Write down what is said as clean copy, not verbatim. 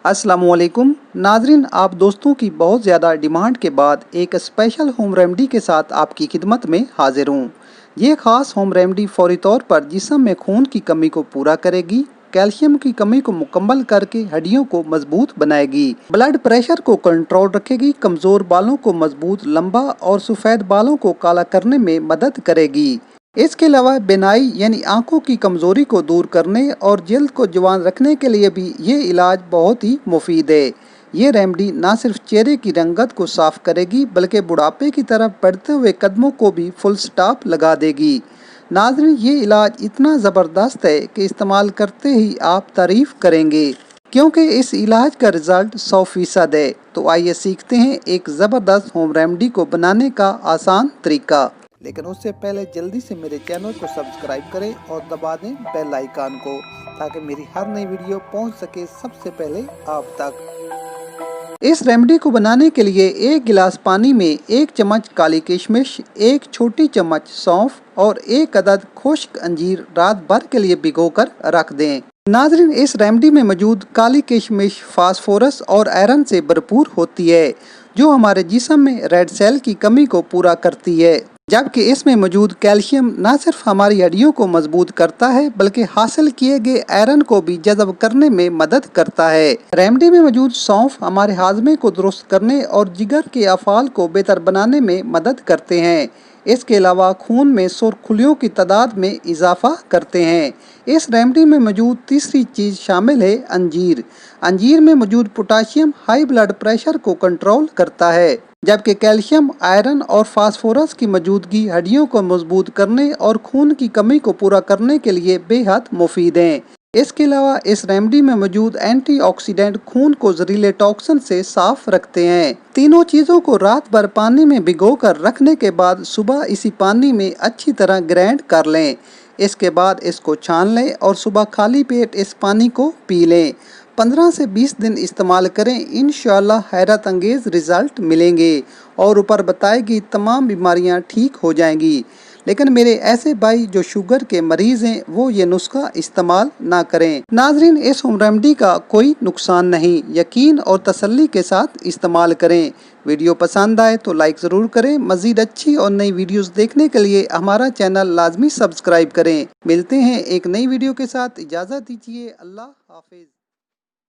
अस्सलामुअलैकुम नाजरीन, आप दोस्तों की बहुत ज़्यादा डिमांड के बाद एक स्पेशल होम रेमेडी के साथ आपकी खिदमत में हाजिर हूँ। ये ख़ास होम रेमेडी फौरी तौर पर जिस्म में खून की कमी को पूरा करेगी, कैल्शियम की कमी को मुकम्मल करके हड्डियों को मजबूत बनाएगी, ब्लड प्रेशर को कंट्रोल रखेगी, कमज़ोर बालों को मजबूत, लंबा और सफ़ेद बालों को काला करने में मदद करेगी। इसके अलावा बिनाई यानी आंखों की कमजोरी को दूर करने और जल्द को जवान रखने के लिए भी ये इलाज बहुत ही मुफीद है। ये रेमेडी ना सिर्फ चेहरे की रंगत को साफ करेगी बल्कि बुढ़ापे की तरफ बढ़ते हुए कदमों को भी फुल स्टॉप लगा देगी। नाज़रीन, ये इलाज इतना ज़बरदस्त है कि इस्तेमाल करते ही आप तारीफ करेंगे, क्योंकि इस इलाज का रिजल्ट 100% है। तो आइए सीखते हैं एक ज़बरदस्त होम रेमेडी को बनाने का आसान तरीका। लेकिन उससे पहले जल्दी से मेरे चैनल को सब्सक्राइब करें और दबा दें बेल आइकन को, ताकि मेरी हर नई वीडियो पहुंच सके सबसे पहले आप तक। इस रेमेडी को बनाने के लिए 1 गिलास पानी में 1 चम्मच काली किशमिश, 1 छोटी चम्मच सौंफ और 1 अदद खुश्क अंजीर रात भर के लिए भिगोकर रख दें। नाजरीन, इस रेमेडी में मौजूद काली किशमिश फास्फोरस और आयरन से भरपूर होती है, जो हमारे जिस्म में रेड सेल की कमी को पूरा करती है, जबकि इसमें मौजूद कैल्शियम न सिर्फ हमारी हड्डियों को मजबूत करता है बल्कि हासिल किए गए आयरन को भी जज़ब करने में मदद करता है। रेमेडी में मौजूद सौंफ हमारे हाजमे को दुरुस्त करने और जिगर के अफ़ाल को बेहतर बनाने में मदद करते हैं। इसके अलावा खून में सुर्खलियों की तादाद में इजाफा करते हैं। इस रेमेडी में मौजूद तीसरी चीज़ शामिल है अंजीर। अंजीर में मौजूद पोटाशियम हाई ब्लड प्रेशर को कंट्रोल करता है, जबकि कैल्शियम, आयरन और फास्फोरस की मौजूदगी हड्डियों को मजबूत करने और खून की कमी को पूरा करने के लिए बेहद मुफीद हैं। इसके अलावा इस रेमेडी में मौजूद एंटीऑक्सीडेंट खून को जहरीले टॉक्सिन से साफ रखते हैं। तीनों चीज़ों को रात भर पानी में भिगोकर रखने के बाद सुबह इसी पानी में अच्छी तरह ग्राइंड कर लें। इसके बाद इसको छान लें और सुबह खाली पेट इस पानी को पी लें। 15 से 20 दिन इस्तेमाल करें, इंशाअल्लाह हैरत अंगेज रिजल्ट मिलेंगे और ऊपर बताई गई तमाम बीमारियां ठीक हो जाएंगी। लेकिन मेरे ऐसे भाई जो शुगर के मरीज हैं वो ये नुस्खा इस्तेमाल ना करें। नाजरीन, इस होम रेमेडी का कोई नुकसान नहीं, यकीन और तसल्ली के साथ इस्तेमाल करें। वीडियो पसंद आए तो लाइक ज़रूर करें। मज़ीद अच्छी और नई वीडियोस देखने के लिए हमारा चैनल लाजमी सब्सक्राइब करें। मिलते हैं एक नई वीडियो के साथ, इजाज़त दीजिए। अल्लाह हाफिज़।